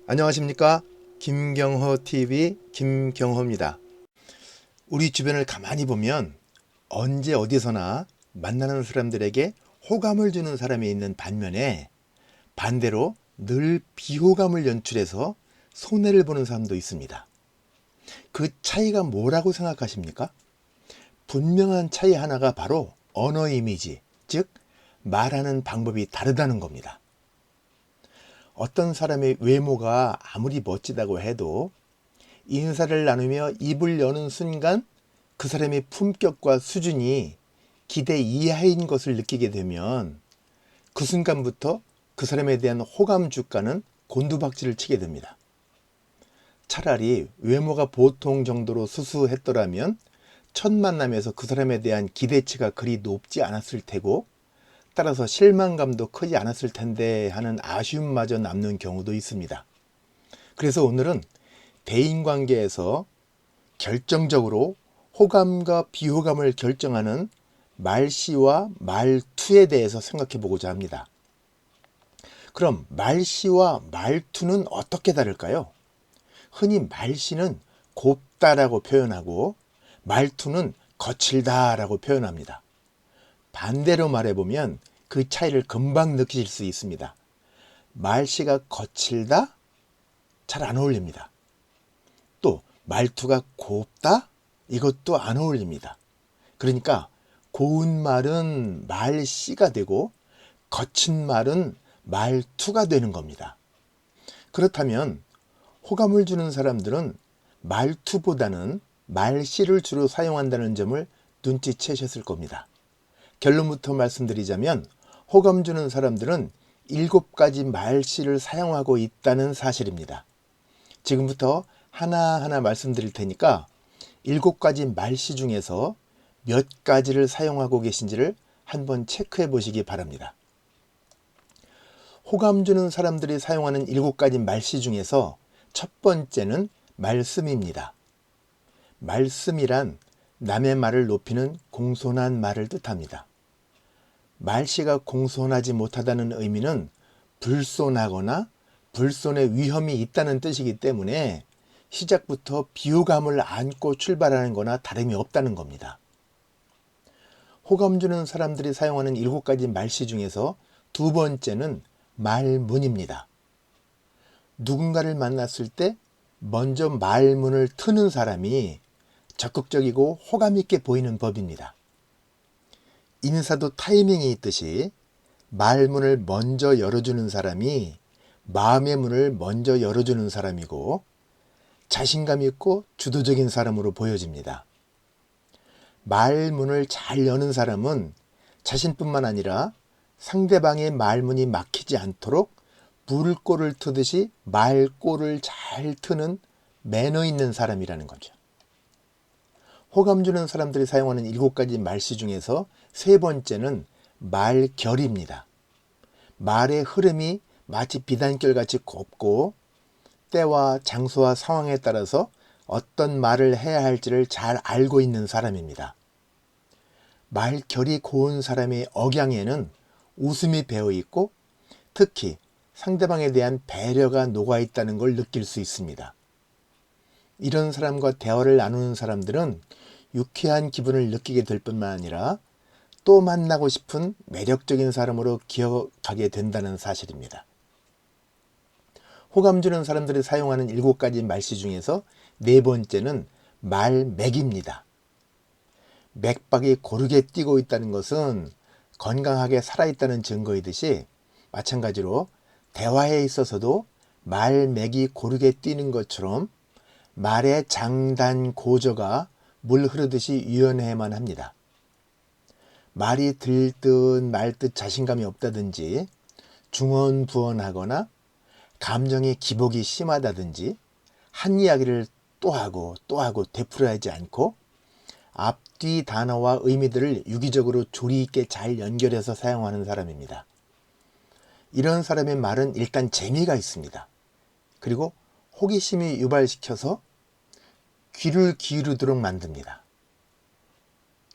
안녕하십니까? 김경허TV 김경허입니다. 우리 주변을 가만히 보면 언제 어디서나 만나는 사람들에게 호감을 주는 사람이 있는 반면에 반대로 늘 비호감을 연출해서 손해를 보는 사람도 있습니다. 그 차이가 뭐라고 생각하십니까? 분명한 차이 하나가 바로 언어 이미지, 즉 말하는 방법이 다르다는 겁니다. 어떤 사람의 외모가 아무리 멋지다고 해도 인사를 나누며 입을 여는 순간 그 사람의 품격과 수준이 기대 이하인 것을 느끼게 되면 그 순간부터 그 사람에 대한 호감 주가는 곤두박질을 치게 됩니다. 차라리 외모가 보통 정도로 수수했더라면 첫 만남에서 그 사람에 대한 기대치가 그리 높지 않았을 테고 따라서 실망감도 크지 않았을 텐데 하는 아쉬움마저 남는 경우도 있습니다. 그래서 오늘은 대인관계에서 결정적으로 호감과 비호감을 결정하는 말씨와 말투에 대해서 생각해 보고자 합니다. 그럼 말씨와 말투는 어떻게 다를까요? 흔히 말씨는 곱다라고 표현하고 말투는 거칠다라고 표현합니다. 반대로 말해보면 그 차이를 금방 느끼실 수 있습니다. 말씨가 거칠다? 잘 안 어울립니다. 또 말투가 곱다? 이것도 안 어울립니다. 그러니까 고운 말은 말씨가 되고 거친 말은 말투가 되는 겁니다. 그렇다면 호감을 주는 사람들은 말투보다는 말씨를 주로 사용한다는 점을 눈치채셨을 겁니다. 결론부터 말씀드리자면 호감 주는 사람들은 7가지 말씨를 사용하고 있다는 사실입니다. 지금부터 하나하나 말씀드릴 테니까 7가지 말씨 중에서 몇 가지를 사용하고 계신지를 한번 체크해 보시기 바랍니다. 호감 주는 사람들이 사용하는 7가지 말씨 중에서 첫 번째는 말씀입니다. 말씀이란 남의 말을 높이는 공손한 말을 뜻합니다. 말씨가 공손하지 못하다는 의미는 불손하거나 불손의 위험이 있다는 뜻이기 때문에 시작부터 비호감을 안고 출발하는 거나 다름이 없다는 겁니다. 호감 주는 사람들이 사용하는 7가지 말씨 중에서 두 번째는 말문입니다. 누군가를 만났을 때 먼저 말문을 트는 사람이 적극적이고 호감 있게 보이는 법입니다. 인사도 타이밍이 있듯이 말문을 먼저 열어주는 사람이 마음의 문을 먼저 열어주는 사람이고 자신감 있고 주도적인 사람으로 보여집니다. 말문을 잘 여는 사람은 자신뿐만 아니라 상대방의 말문이 막히지 않도록 물꼬를 트듯이 말꼬를 잘 트는 매너 있는 사람이라는 거죠. 호감 주는 사람들이 사용하는 7가지 말씨 중에서 세 번째는 말결입니다. 말의 흐름이 마치 비단결같이 곱고 때와 장소와 상황에 따라서 어떤 말을 해야 할지를 잘 알고 있는 사람입니다. 말결이 고운 사람의 억양에는 웃음이 배어 있고 특히 상대방에 대한 배려가 녹아 있다는 걸 느낄 수 있습니다. 이런 사람과 대화를 나누는 사람들은 유쾌한 기분을 느끼게 될 뿐만 아니라 또 만나고 싶은 매력적인 사람으로 기억하게 된다는 사실입니다. 호감 주는 사람들이 사용하는 7가지 말씨 중에서 네 번째는 말맥입니다. 맥박이 고르게 뛰고 있다는 것은 건강하게 살아있다는 증거이듯이 마찬가지로 대화에 있어서도 말맥이 고르게 뛰는 것처럼 말의 장단 고저가 물 흐르듯이 유연해야만 합니다. 말이 들듯 말듯 자신감이 없다든지 중언부언하거나 감정의 기복이 심하다든지 한 이야기를 또 하고 또 하고 되풀이하지 않고 앞뒤 단어와 의미들을 유기적으로 조리 있게 잘 연결해서 사용하는 사람입니다. 이런 사람의 말은 일단 재미가 있습니다. 그리고 호기심이 유발시켜서 귀를 기울이도록 만듭니다.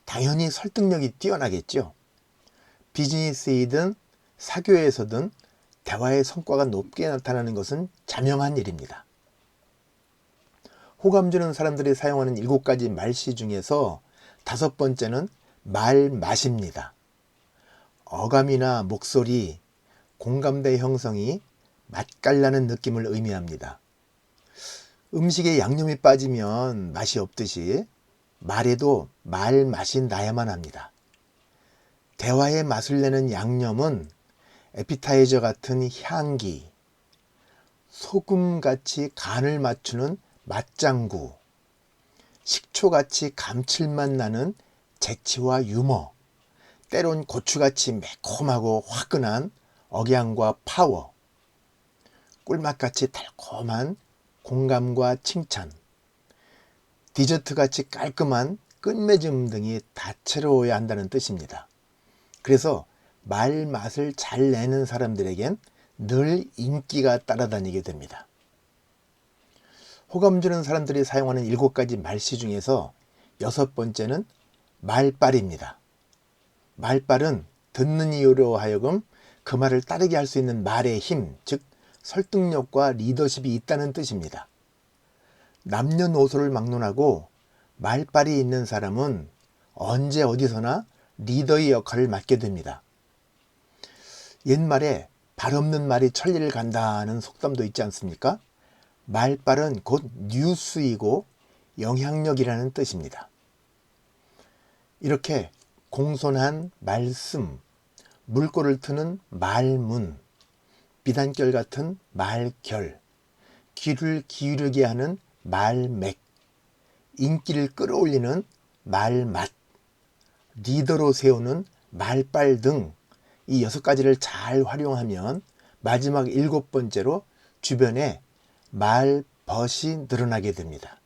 당연히 설득력이 뛰어나겠죠. 비즈니스이든 사교에서든 대화의 성과가 높게 나타나는 것은 자명한 일입니다. 호감 주는 사람들이 사용하는 7가지 말씨 중에서 5번째는 말맛입니다. 어감이나 목소리, 공감대 형성이 맛깔나는 느낌을 의미합니다. 음식에 양념이 빠지면 맛이 없듯이 말에도 말맛이 나야만 합니다. 대화의 맛을 내는 양념은 에피타이저 같은 향기, 소금같이 간을 맞추는 맛장구, 식초같이 감칠맛 나는 재치와 유머, 때론 고추같이 매콤하고 화끈한 억양과 파워, 꿀맛같이 달콤한 공감과 칭찬, 디저트같이 깔끔한 끝맺음 등이 다채로워야 한다는 뜻입니다. 그래서 말 맛을 잘 내는 사람들에겐 늘 인기가 따라다니게 됩니다. 호감 주는 사람들이 사용하는 7가지 말씨 중에서 6번째는 말빨입니다. 말빨은 듣는 이로 하여금 그 말을 따르게 할 수 있는 말의 힘, 즉 설득력과 리더십이 있다는 뜻입니다. 남녀노소를 막론하고 말빨이 있는 사람은 언제 어디서나 리더의 역할을 맡게 됩니다. 옛말에 발 없는 말이 천리를 간다는 속담도 있지 않습니까? 말빨은 곧 뉴스이고 영향력이라는 뜻입니다. 이렇게 공손한 말씀, 물꼬를 트는 말문, 비단결 같은 말결, 귀를 기울이게 하는 말맥, 인기를 끌어올리는 말맛, 리더로 세우는 말빨 등 이 6가지를 잘 활용하면 마지막 7번째로 주변에 말벗이 늘어나게 됩니다.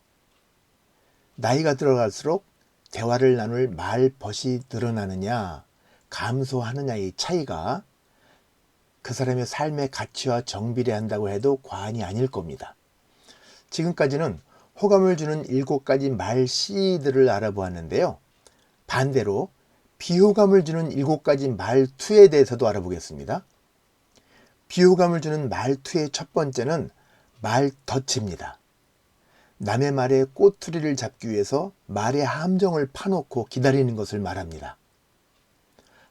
나이가 들어갈수록 대화를 나눌 말벗이 늘어나느냐 감소하느냐의 차이가 그 사람의 삶의 가치와 정비례한다고 해도 과언이 아닐 겁니다. 지금까지는 호감을 주는 7가지 말씨들을 알아보았는데요. 반대로 비호감을 주는 7가지 말투에 대해서도 알아보겠습니다. 비호감을 주는 말투의 첫 번째는 말덫입니다. 남의 말에 꼬투리를 잡기 위해서 말의 함정을 파놓고 기다리는 것을 말합니다.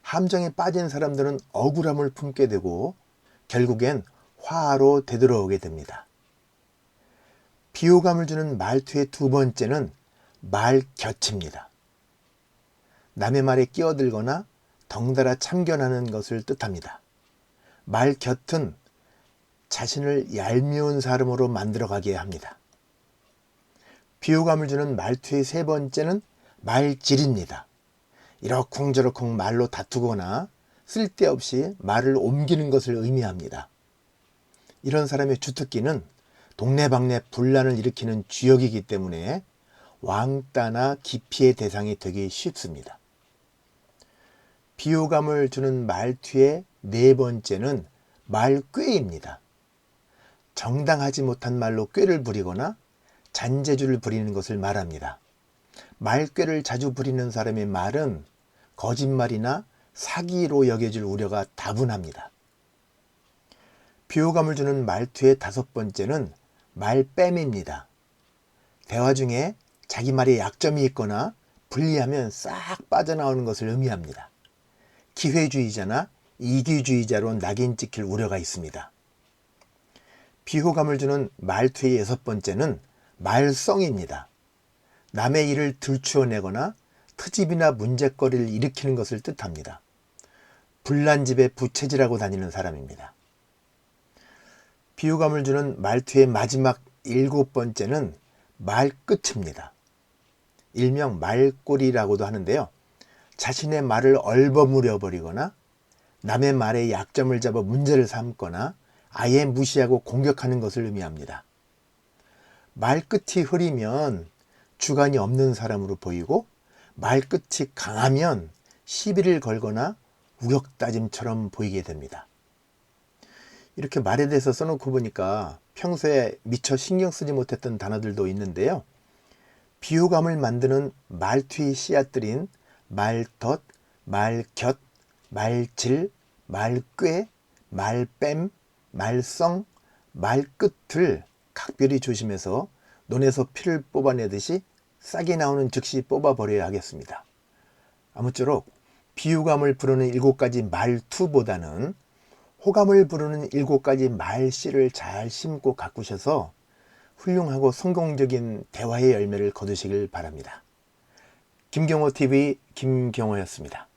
함정에 빠진 사람들은 억울함을 품게 되고 결국엔 화로 되돌아오게 됩니다. 비호감을 주는 말투의 두 번째는 말곁입니다. 남의 말에 끼어들거나 덩달아 참견하는 것을 뜻합니다. 말곁은 자신을 얄미운 사람으로 만들어가게 합니다. 비호감을 주는 말투의 세 번째는 말질입니다. 이러쿵저러쿵 말로 다투거나 쓸데없이 말을 옮기는 것을 의미합니다. 이런 사람의 주특기는 동네방네 분란을 일으키는 주역이기 때문에 왕따나 기피의 대상이 되기 쉽습니다. 비호감을 주는 말투의 네 번째는 말꾀입니다. 정당하지 못한 말로 꾀를 부리거나 잔재주를 부리는 것을 말합니다. 말꾀를 자주 부리는 사람의 말은 거짓말이나 사기로 여겨질 우려가 다분합니다. 비호감을 주는 말투의 다섯 번째는 말뺨입니다. 대화 중에 자기 말에 약점이 있거나 불리하면 싹 빠져나오는 것을 의미합니다. 기회주의자나 이기주의자로 낙인 찍힐 우려가 있습니다. 비호감을 주는 말투의 여섯 번째는 말썽입니다. 남의 일을 들추어내거나 트집이나 문제거리를 일으키는 것을 뜻합니다. 불난집에 부채질하고 다니는 사람입니다. 비호감을 주는 말투의 마지막 일곱 번째는 말끝입니다. 일명 말꼬리라고도 하는데요. 자신의 말을 얼버무려 버리거나 남의 말에 약점을 잡아 문제를 삼거나 아예 무시하고 공격하는 것을 의미합니다. 말끝이 흐리면 주관이 없는 사람으로 보이고 말끝이 강하면 시비를 걸거나 우격다짐처럼 보이게 됩니다. 이렇게 말에 대해서 써놓고 보니까 평소에 미처 신경 쓰지 못했던 단어들도 있는데요. 비호감을 만드는 말투의 씨앗들인 말덫, 말곁, 말질, 말꾀, 말뺨, 말썽, 말끝을 각별히 조심해서 논에서 피를 뽑아내듯이 싹이 나오는 즉시 뽑아버려야 하겠습니다. 아무쪼록 비유감을 부르는 7가지 말투보다는 호감을 부르는 7가지 말씨를 잘 심고 가꾸셔서 훌륭하고 성공적인 대화의 열매를 거두시길 바랍니다. 김경호TV 김경호였습니다.